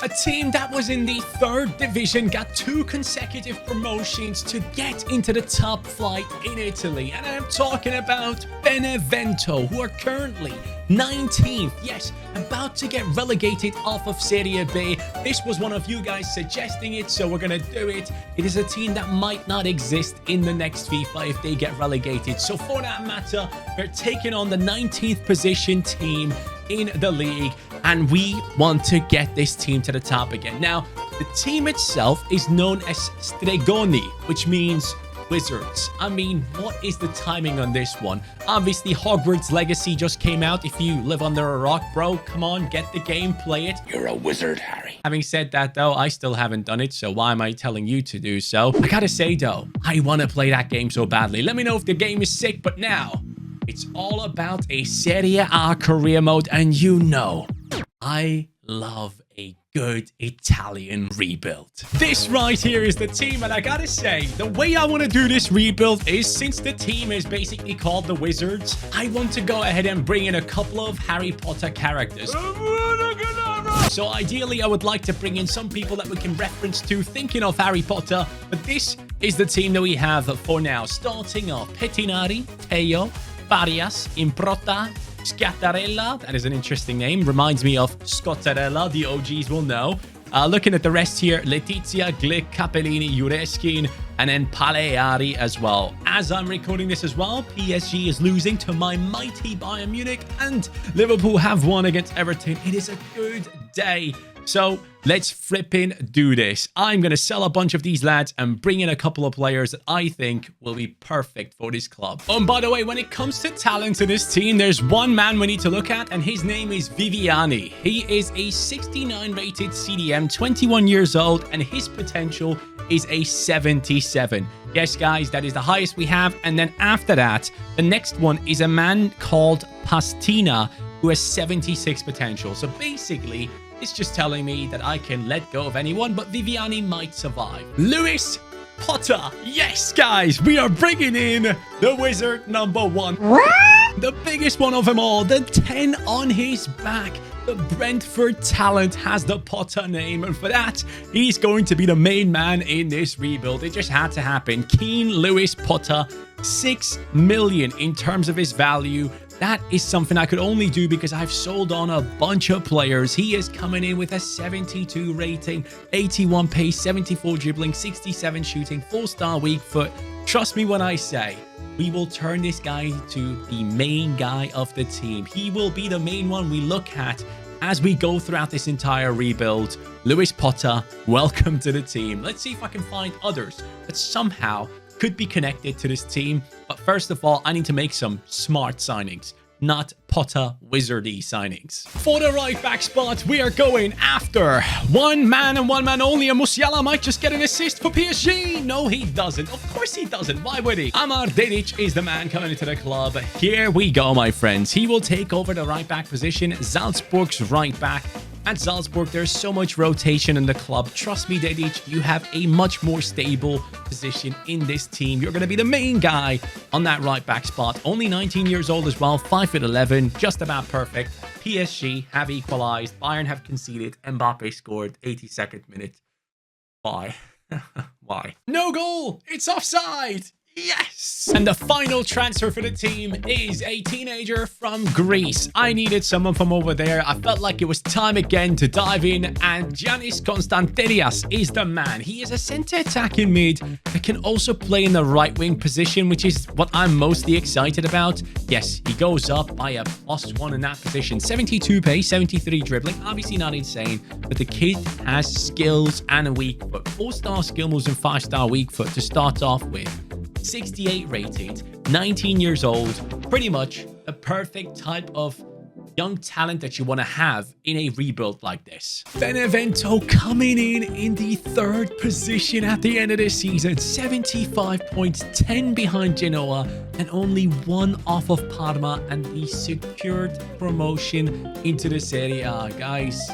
A team that was in the 3rd division got 2 consecutive promotions to get into the top flight in Italy. And I'm talking about Benevento, who are currently 19th. Yes, about to get relegated off of Serie B. This was one of you guys suggesting it, so we're going to do it. It is a team that might not exist in the next FIFA if they get relegated. So for that matter, they're taking on the 19th position team in the league, and we want to get this team to the top again. Now, the team itself is known as Stregoni, which means wizards. I mean, what is the timing on this one? Obviously, Hogwarts Legacy just came out. If you live under a rock, bro, come on, get the game, play it. You're a wizard, Harry. Having said that, though, I still haven't done it, so why am I telling you to do so? I gotta say, though, I want to play that game so badly. Let me know if the game is sick, but now it's all about a Serie A career mode, and you know, I love a good Italian rebuild. This right here is the team, and I gotta say, the way I want to do this rebuild is, since the team is basically called the Wizards, I want to go ahead and bring in a couple of Harry Potter characters. So ideally, I would like to bring in some people that we can reference to thinking of Harry Potter, but this is the team that we have for now. Starting off, Pettinari, Teo, Farias, Improta, Scattarella, that is an interesting name. Reminds me of Scottarella, the OGs will know. Looking at the rest here, Letizia, Glick, Capellini, Jureskin, and then Paleari as well. As I'm recording this as well, PSG is losing to my mighty Bayern Munich, and Liverpool have won against Everton. It is a good day. So let's flipping do this. I'm going to sell a bunch of these lads and bring in a couple of players that I think will be perfect for this club. And by the way, when it comes to talent in this team, there's one man we need to look at, and his name is Viviani. He is a 69 rated CDM, 21 years old, and his potential is a 77. Yes, guys, that is the highest we have. And then after that, the next one is a man called Pastina, who has 76 potential. So basically, it's just telling me that I can let go of anyone, but Viviani might survive. Lewis Potter. Yes, guys, we are bringing in the wizard number 1. The biggest one of them all, the 10 on his back. The Brentford talent has the Potter name, and for that, he's going to be the main man in this rebuild. It just had to happen. Keane Lewis Potter, 6 million in terms of his value. That is something I could only do because I've sold on a bunch of players. He is coming in with a 72 rating, 81 pace, 74 dribbling, 67 shooting, 4-star weak foot. Trust me when I say, we will turn this guy to the main guy of the team. He will be the main one we look at as we go throughout this entire rebuild. Lewis Potter, welcome to the team. Let's see if I can find others that somehow could be connected to this team. But first of all, I need to make some smart signings, not Potter wizardy signings. For the right back spot, we are going after one man and one man only. And Musiala might just get an assist for PSG. No, he doesn't. Of course he doesn't. Why would he? Amar Dedic is the man coming into the club. Here we go, my friends. He will take over the right back position. Salzburg's right back. At Salzburg, there's so much rotation in the club. Trust me, Dedic, you have a much more stable position in this team. You're going to be the main guy on that right back spot. Only 19 years old as well, 5'11", just about perfect. PSG have equalized. Bayern have conceded. Mbappe scored 82nd minute. Why? Why? No goal! It's offside! Yes! And the final transfer for the team is a teenager from Greece. I needed someone from over there. I felt like it was time again to dive in, and Giannis Konstanterias is the man. He is a center attacking mid that can also play in the right wing position, which is what I'm mostly excited about. Yes, he goes up by a +1 in that position. 72 pace, 73 dribbling. Obviously not insane, but the kid has skills and a weak foot. 4-star skill moves and 5-star weak foot to start off with. 68 rated, 19 years old, pretty much the perfect type of young talent that you want to have in a rebuild like this. Benevento coming in the 3rd position at the end of this season. 75 points, 10 behind Genoa, and only 1 off of Parma, and the secured promotion into the Serie A. Guys,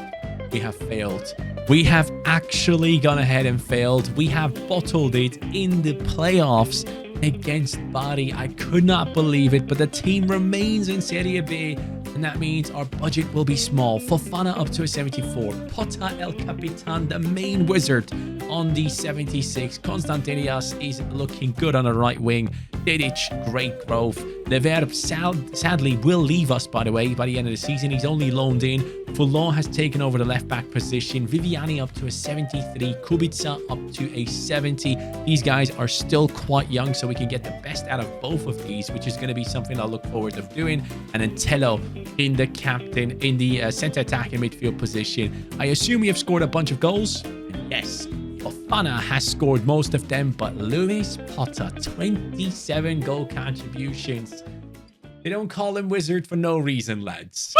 we have failed. We have actually gone ahead and failed. We have bottled it in the playoffs against Bari. I could not believe it, but the team remains in Serie B. and that means our budget will be small. Fofana up to a 74. Potta El Capitan, the main wizard, on the 76. Constantinias is looking good on the right wing. Didic, great growth. Leverb sadly will leave us, by the way, by the end of the season. He's only loaned in. Foulon has taken over the left-back position. Viviani up to a 73. Kubica up to a 70. These guys are still quite young, so we can get the best out of both of these, which is going to be something I'll look forward to doing. And then Tello in the captain, in the centre attacking midfield position. I assume we have scored a bunch of goals. Yes. Fofana has scored most of them, but Luis Potter, 27 goal contributions. They don't call him wizard for no reason, lads.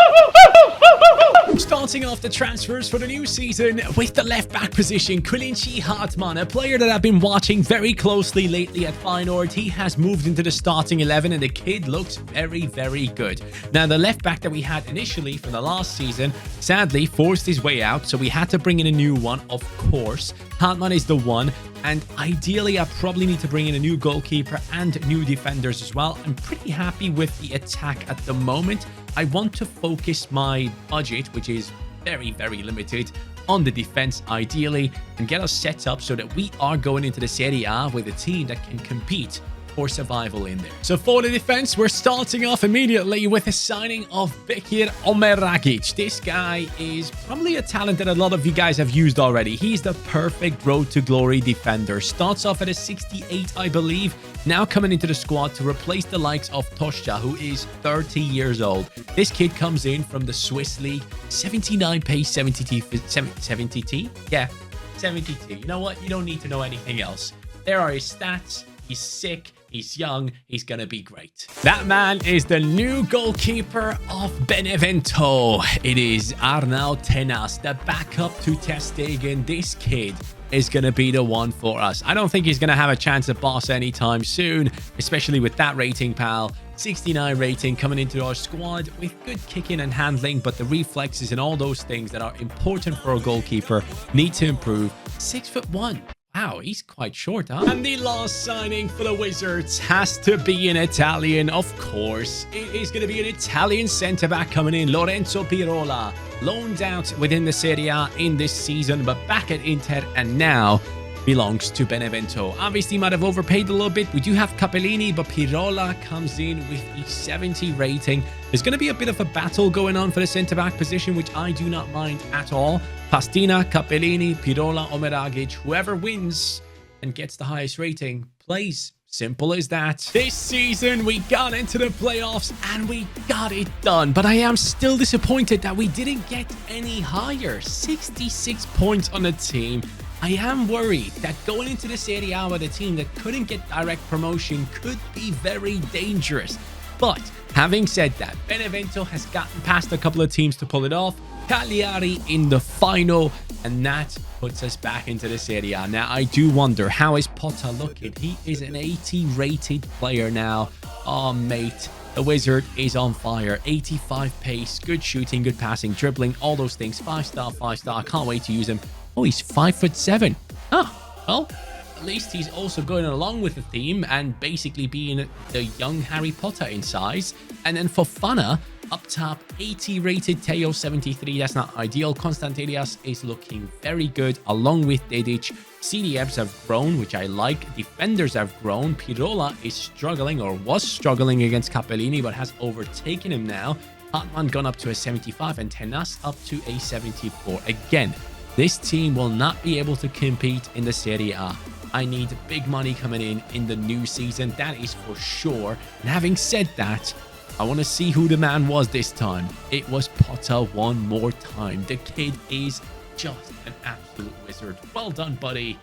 Starting off the transfers for the new season with the left-back position, Kulinci Hartmann, a player that I've been watching very closely lately at Feyenoord. He has moved into the starting 11 and the kid looks very, very good. Now, the left-back that we had initially for the last season sadly forced his way out, so we had to bring in a new one, of course. Hartmann is the one, and ideally I probably need to bring in a new goalkeeper and new defenders as well. I'm pretty happy with the attack at the moment. I want to focus my budget, which is very, very limited, on the defense ideally, and get us set up so that we are going into the Serie A with a team that can compete for survival in there. So for the defense, we're starting off immediately with a signing of Bekir Omeragic. This guy is probably a talent that a lot of you guys have used already. He's the perfect road to glory defender. Starts off at a 68, I believe. Now coming into the squad to replace the likes of Tosca, who is 30 years old. This kid comes in from the Swiss league. 79 pace, 70 T? Yeah, 70 T. You know what? You don't need to know anything else. There are his stats. He's sick. He's young. He's going to be great. That man is the new goalkeeper of Benevento. It is Arnau Tenas, the backup to Ter Stegen. This kid is going to be the one for us. I don't think he's going to have a chance at Boss anytime soon, especially with that rating, pal. 69 rating coming into our squad with good kicking and handling, but the reflexes and all those things that are important for a goalkeeper need to improve. 6'1". Wow, he's quite short, huh? And the last signing for the Wizards has to be an Italian, of course. It is going to be an Italian centre-back coming in, Lorenzo Pirola. Loaned out within the Serie A in this season, but back at Inter and now belongs to Benevento. Obviously, might have overpaid a little bit. We do have Capellini, but Pirola comes in with the 70 rating. There's going to be a bit of a battle going on for the centre-back position, which I do not mind at all. Pastina, Capellini, Pirola, Omeragic, whoever wins and gets the highest rating plays. Simple as that. This season, we got into the playoffs and we got it done. But I am still disappointed that we didn't get any higher. 66 points on the team. I am worried that going into the Serie A with a team that couldn't get direct promotion could be very dangerous. But having said that, Benevento has gotten past a couple of teams to pull it off. Cagliari in the final, and that puts us back into the Serie A. Now, I do wonder, how is Potta looking? He is an 80 rated player now. Oh, mate, the Wizard is on fire. 85 pace, good shooting, good passing, dribbling, all those things. 5-star, 5-star. I can't wait to use him. Oh, he's 5'7". Oh, well, at least he's also going along with the theme and basically being the young Harry Potter in size. And then Fofana, up top, 80 rated, Teo 73. That's not ideal. Constantinias is looking very good, along with Dedic. CDMs have grown, which I like. Defenders have grown. Pirola is struggling, or was struggling against Capellini, but has overtaken him now. Hartmann gone up to a 75 and Tenas up to a 74. Again, this team will not be able to compete in the Serie A. I need big money coming in the new season. That is for sure. And having said that, I want to see who the man was this time. It was Potter one more time. The kid is just an absolute wizard. Well done, buddy.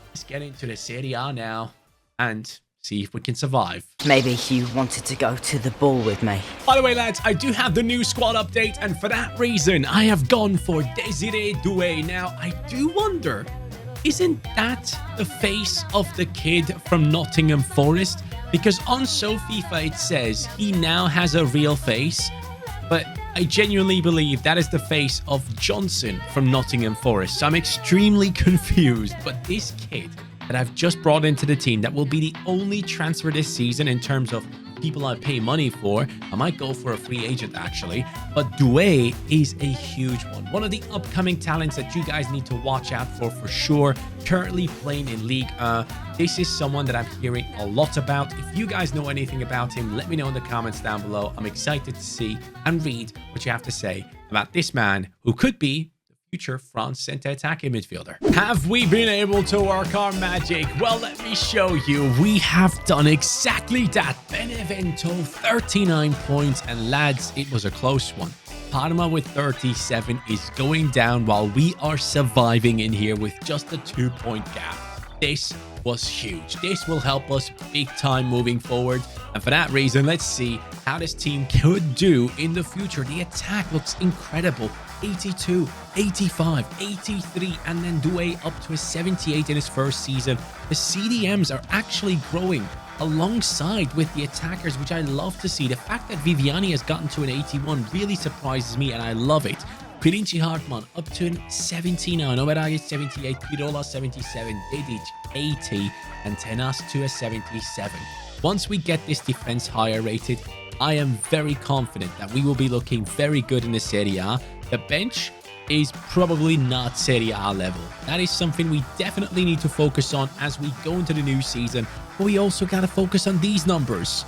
Let's get into the Serie A now and see if we can survive. Maybe you wanted to go to the ball with me. By the way, lads, I do have the new squad update, and for that reason, I have gone for Desiree Doué. Now, I do wonder, isn't that the face of the kid from Nottingham Forest? Because on SoFIFA it says he now has a real face, but I genuinely believe that is the face of Johnson from Nottingham Forest. So I'm extremely confused, but this kid that I've just brought into the team, that will be the only transfer this season in terms of people I pay money for. I might go for a free agent actually, but Doué is a huge one of the upcoming talents that you guys need to watch out for sure. Currently playing in Ligue 1. This is someone that I'm hearing a lot about. If you guys know anything about him, let me know in the comments down below. I'm excited to see and read what you have to say about this man who could be future France center attacking midfielder. Have we been able to work our magic? Well, let me show you. We have done exactly that. Benevento 39 points, and lads, it was a close one. Parma with 37 is going down while we are surviving in here with just a 2-point gap. This was huge. This will help us big time moving forward. And for that reason, let's see how this team could do in the future. The attack looks incredible. 82, 85, 83, and then Doué up to a 78 in his first season. The CDMs are actually growing alongside with the attackers, which I love to see. The fact that Viviani has gotten to an 81 really surprises me, and I love it. Pirinci Hartmann up to an 79, Omeragi 78, Pirola 77, Dedic 80, and Tenas to a 77. Once we get this defense higher rated, I am very confident that we will be looking very good in the Serie A. The bench is probably not Serie A level. That is something we definitely need to focus on as we go into the new season. But we also got to focus on these numbers.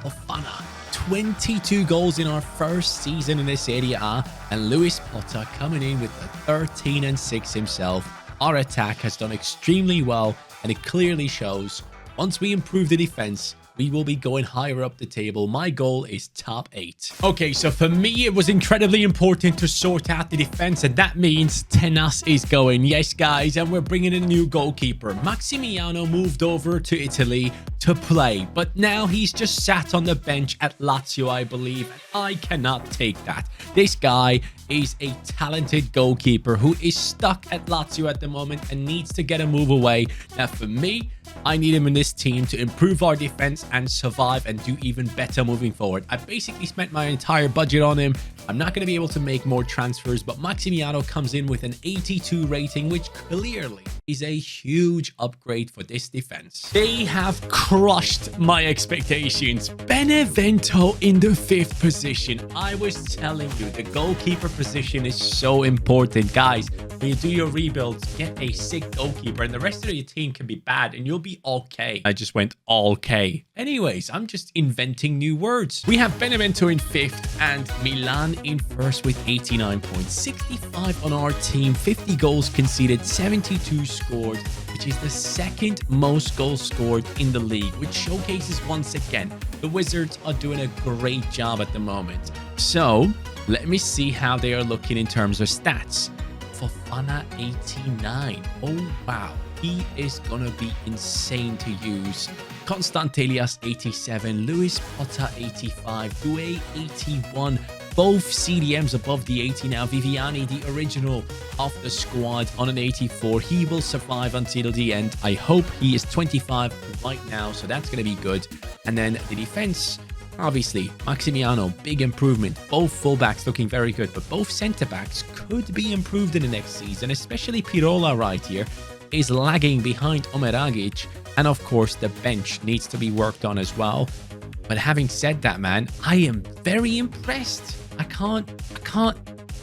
Fofana, 22 goals in our first season in the Serie A. And Luis Potter coming in with the 13 and 6 himself. Our attack has done extremely well, and it clearly shows. Once we improve the defense, we will be going higher up the table. My goal is top 8. Okay, so for me, it was incredibly important to sort out the defense, and that means Tenas is going. Yes, guys, and we're bringing in a new goalkeeper. Maximiano moved over to Italy to play, but now he's just sat on the bench at Lazio, I believe, and I cannot take that. This guy is a talented goalkeeper who is stuck at Lazio at the moment and needs to get a move away. Now, for me, I need him in this team to improve our defense and survive and do even better moving forward. I basically spent my entire budget on him. I'm not going to be able to make more transfers, but Maximiano comes in with an 82 rating, which clearly is a huge upgrade for this defense. They have crushed my expectations. Benevento in the 5th position. I was telling you, the goalkeeper position is so important. Guys, when you do your rebuilds, get a sick goalkeeper and the rest of your team can be bad and you'll be okay. I just went okay. Anyways, I'm just inventing new words. We have Benevento in 5th and Milan in 1st with 89 points. 65 on our team, 50 goals conceded, 72 scored, which is the 2nd most goals scored in the league, which showcases once again the Wizards are doing a great job at the moment. So let me see how they are looking in terms of stats. Fofana 89. Oh wow, he is gonna be insane to use. Constantelias 87, Luis Potter 85, Doué 81. Both CDMs above the 80 now. Viviani, the original of the squad, on an 84. He will survive until the end. I hope he is 25 right now, so that's going to be good. And then the defense, obviously, Maximiano, big improvement. Both fullbacks looking very good, but both centre-backs could be improved in the next season, especially Pirola right here is lagging behind Omeragic. And of course, the bench needs to be worked on as well. But having said that, man, I am very impressed. I can't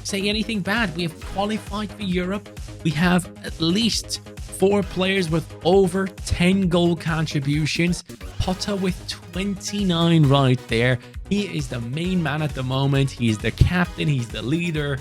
say anything bad. We have qualified for Europe. We have at least 4 players with over 10 goal contributions. Potter with 29 right there. He is the main man at the moment. He's the captain. He's the leader.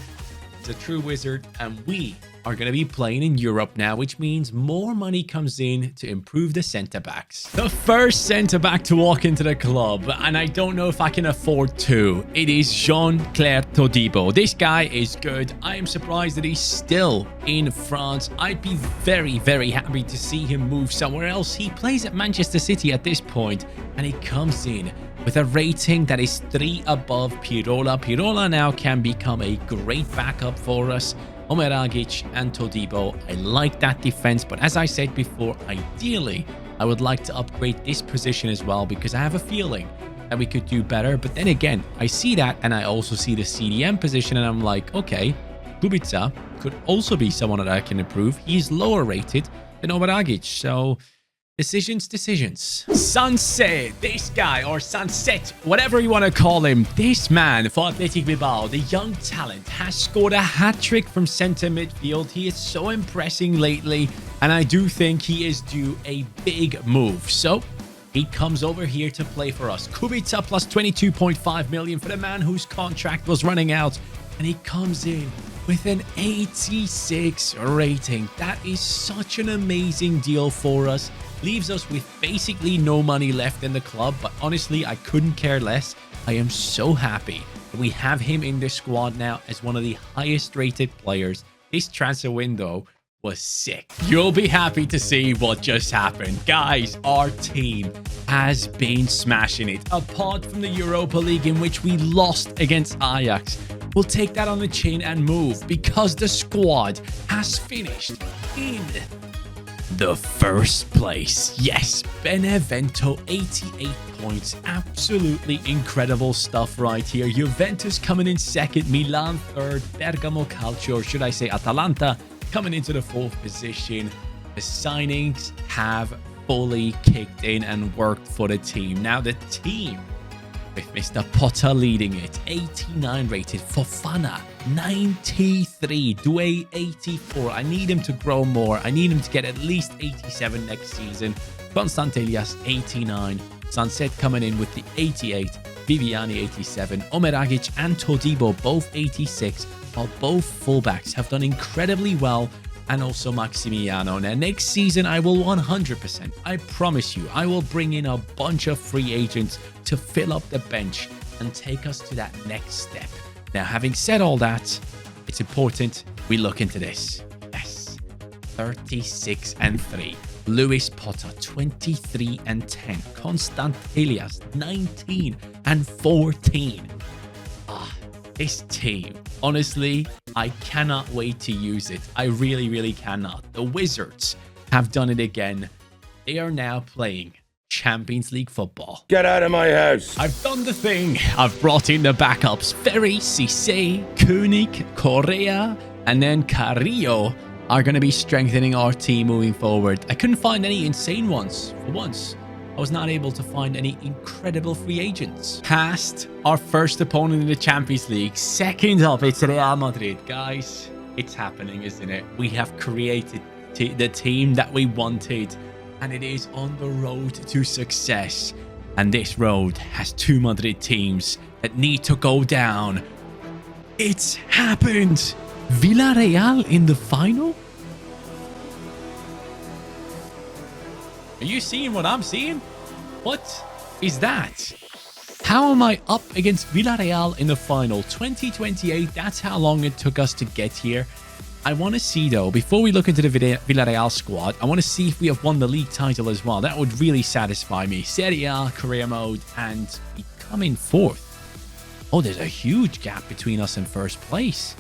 He's a true wizard. And we are going to be playing in Europe now, which means more money comes in to improve the centre-backs. The first centre-back to walk into the club, and I don't know if I can afford to. It is Jean-Claire Todibo. This guy is good. I am surprised that he's still in France. I'd be very, very happy to see him move somewhere else. He plays at Manchester City at this point, and he comes in with a rating that is 3 above Pirola. Pirola now can become a great backup for us. Omeragic and Todibo. I like that defense, but as I said before, ideally, I would like to upgrade this position as well because I have a feeling that we could do better. But then again, I see that and I also see the CDM position and I'm like, okay, Kubica could also be someone that I can improve. He's lower rated than Omeragic, so Decisions. Sunset, this guy, or Sunset, whatever you want to call him, this man for Athletic Bilbao, the young talent, has scored a hat-trick from center midfield. He is so impressing lately, and I do think he is due a big move. So he comes over here to play for us. Kubica plus 22.5 million for the man whose contract was running out, and he comes in with an 86 rating. That is such an amazing deal for us. Leaves us with basically no money left in the club, but honestly, I couldn't care less. I am so happy that we have him in the squad now as one of the highest rated players. This transfer window was sick. You'll be happy to see what just happened. Guys, our team has been smashing it. Apart from the Europa League in which we lost against Ajax, we'll take that on the chin and move because the squad has finished in the first place. Yes, Benevento, 88 points. Absolutely incredible stuff right here. Juventus coming in second, Milan third, Bergamo Calcio, or should I say Atalanta, coming into the fourth position. The signings have fully kicked in and worked for the team. Now the team, with Mr. Potter leading it, 89 rated. Fofana, 93. Doué, 84. I need him to grow more. I need him to get at least 87 next season. Constantelias, 89. Sunset coming in with the 88. Viviani, 87. Omeragic and Todibo, both 86. While both fullbacks have done incredibly well. And also Maximiano. Now, next season, I will 100%, I promise you, I will bring in a bunch of free agents to fill up the bench and take us to that next step. Now, having said all that, it's important we look into this. Yes, 36 and 3. Lewis Potter, 23 and 10. Constant Elias, 19 and 14. This team, honestly, I cannot wait to use it. I really, really cannot. The Wizards have done it again. They are now playing Champions League football. Get out of my house. I've done the thing. I've brought in the backups. Ferry, Cisse, Koenig, Correa, and then Carrillo are going to be strengthening our team moving forward. I couldn't find any insane ones for once. I was not able to find any incredible free agents. Past our first opponent in the Champions League. Second up, it's Real Madrid. Guys, it's happening, isn't it? We have created the team that we wanted, and it is on the road to success. And this road has two Madrid teams that need to go down. It's happened. Villarreal in the final? Are you seeing what I'm seeing? What is that? How am I up against Villarreal in the final? 2028, that's how long it took us to get here. I want to see, though, before we look into the Villarreal squad, I want to see if we have won the league title as well. That would really satisfy me. Serie A, career mode, and we come in fourth. Oh, there's a huge gap between us and first place.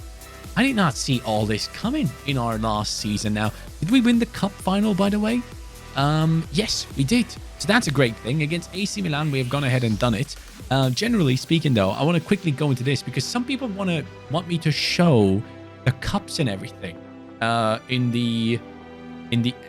I did not see all this coming in our last season now. Did we win the cup final, by the way? Yes, we did. So that's a great thing. Against AC Milan, we have gone ahead and done it. Generally speaking, though, I want to quickly go into this because some people want me to show the cups and everything in the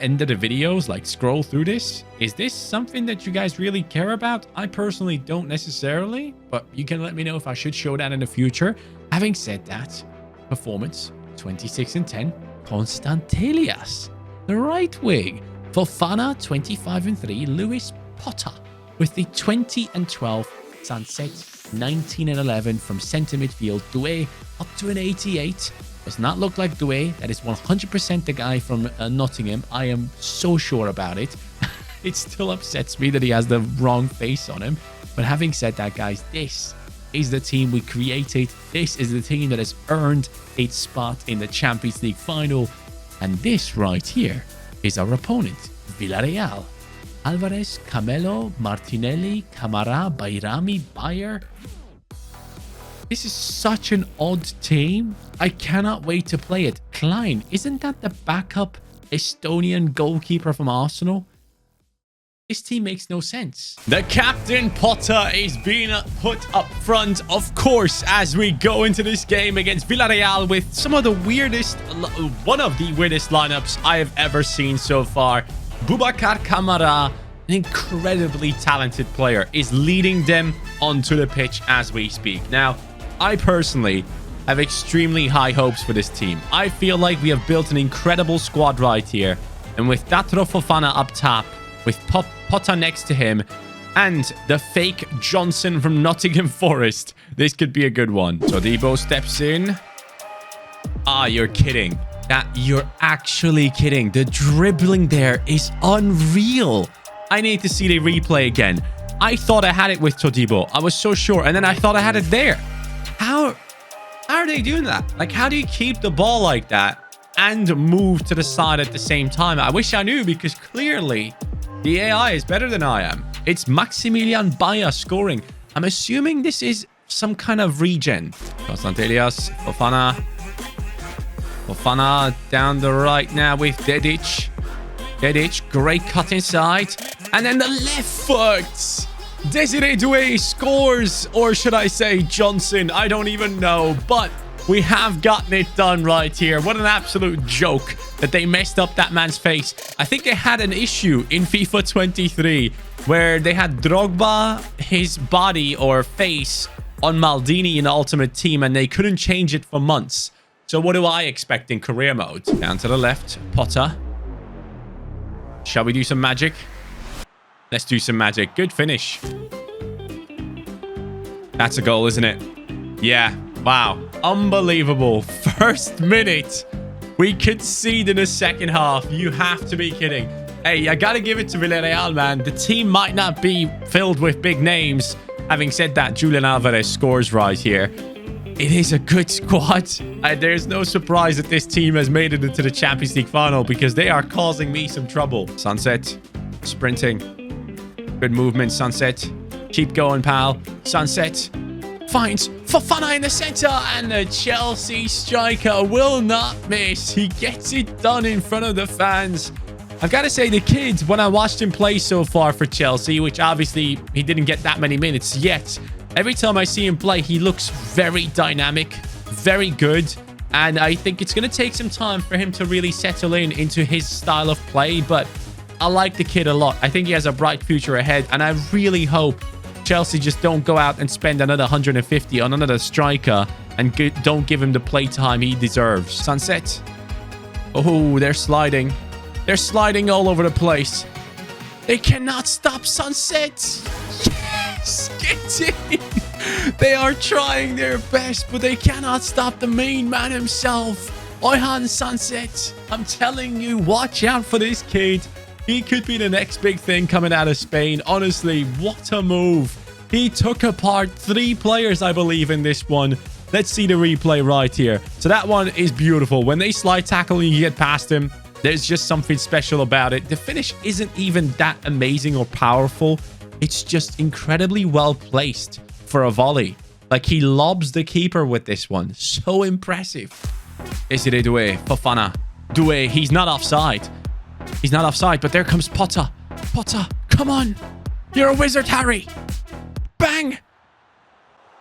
end of the videos, like scroll through this. Is this something that you guys really care about? I personally don't necessarily, but you can let me know if I should show that in the future. Having said that, performance 26 and 10. Constantelias, the right wing. Fofana, 25 and 3. Lewis Potter with the 20 and 12. Sunset, 19 and 11 from center midfield. Doué up to an 88. Does not look like Doué. That is 100% the guy from Nottingham. I am so sure about it. It still upsets me that he has the wrong face on him. But having said that, guys, this is the team we created. This is the team that has earned its spot in the Champions League final. And this right here is our opponent, Villarreal. Alvarez, Camelo, Martinelli, Camara, Bayrami, Bayer. This is such an odd team. I cannot wait to play it. Klein, isn't that the backup Estonian goalkeeper from Arsenal? This team makes no sense. The captain Potter is being put up front, of course, as we go into this game against Villarreal with some of the weirdest, one of the weirdest lineups I have ever seen so far. Boubacar Kamara, an incredibly talented player, is leading them onto the pitch as we speak. Now, I personally have extremely high hopes for this team. I feel like we have built an incredible squad right here. And with Datro Fofana up top, with Potter next to him, and the fake Johnson from Nottingham Forest, this could be a good one. So Debo steps in. Ah, you're kidding. You're actually kidding. The dribbling there is unreal. I need to see the replay again. I thought I had it with Todibo. I was so sure. And then I thought I had it there. How are they doing that? Like, how do you keep the ball like that and move to the side at the same time? I wish I knew, because clearly the AI is better than I am. It's Maximilian Bayer scoring. I'm assuming this is some kind of regen. Constantelias, Fofana. Fofana down the right now with Dedic. Dedic, great cut inside. And then the left foot. Desiree Doué scores. Or should I say Johnson? I don't even know. But we have gotten it done right here. What an absolute joke that they messed up that man's face. I think they had an issue in FIFA 23 where they had Drogba, his body or face, on Maldini in Ultimate Team, and they couldn't change it for months. So what do I expect in career mode? Down to the left, Potter. Shall we do some magic? Let's do some magic. Good finish. That's a goal, isn't it? Yeah. Wow. Unbelievable. First minute. We concede in the second half. You have to be kidding. Hey, I gotta give it to Villarreal, man. The team might not be filled with big names. Having said that, Julian Alvarez scores right here. It is a good squad. There's no surprise that this team has made it into the Champions League final, because they are causing me some trouble. Sunset. Sprinting. Good movement, Sunset. Keep going, pal. Sunset. Finds Fofana in the center, and the Chelsea striker will not miss. He gets it done in front of the fans. I've got to say, the kid, when I watched him play so far for Chelsea, which obviously he didn't get that many minutes yet, every time I see him play, he looks very dynamic, very good. And I think it's going to take some time for him to really settle into his style of play. But I like the kid a lot. I think he has a bright future ahead. And I really hope Chelsea just don't go out and spend another 150 on another striker and don't give him the playtime he deserves. Sunset. Oh, they're sliding. They're sliding all over the place. They cannot stop Sunset. Yes! Get in! They are trying their best, but they cannot stop the main man himself. Oyhan Sunset. I'm telling you, watch out for this kid. He could be the next big thing coming out of Spain. Honestly, what a move. He took apart 3 players, I believe, in this one. Let's see the replay right here. So that one is beautiful. When they slide tackle and you get past him, there's just something special about it. The finish isn't even that amazing or powerful. It's just incredibly well placed for a volley. Like, he lobs the keeper with this one. So impressive. Desiree Doué, Fofana. Doué, he's not offside. He's not offside, but there comes Potter. Potter, come on. You're a wizard, Harry. Bang.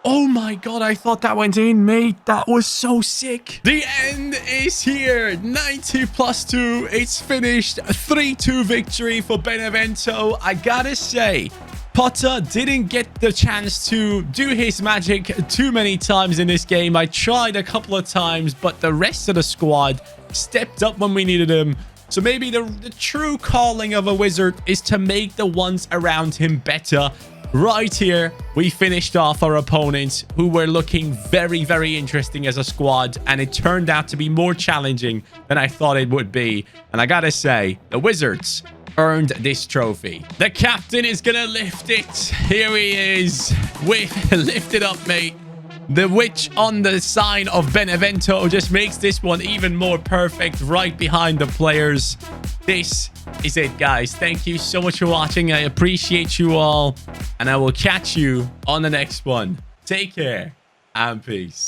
Oh my god, I thought that went in, mate. That was so sick. The end is here. 90+2. It's finished. 3-2 victory for Benevento. I gotta say, Potter didn't get the chance to do his magic too many times in this game. I tried a couple of times, but the rest of the squad stepped up when we needed him. So maybe the true calling of a wizard is to make the ones around him better. Right here, we finished off our opponents, who were looking very, very interesting as a squad, and it turned out to be more challenging than I thought it would be. And I gotta say, the Wizards earned this trophy. The captain is gonna lift it. Here he is. Lift it up, mate. The witch on the sign of Benevento just makes this one even more perfect, right behind the players. This is it, guys. Thank you so much for watching. I appreciate you all, and I will catch you on the next one. Take care and peace.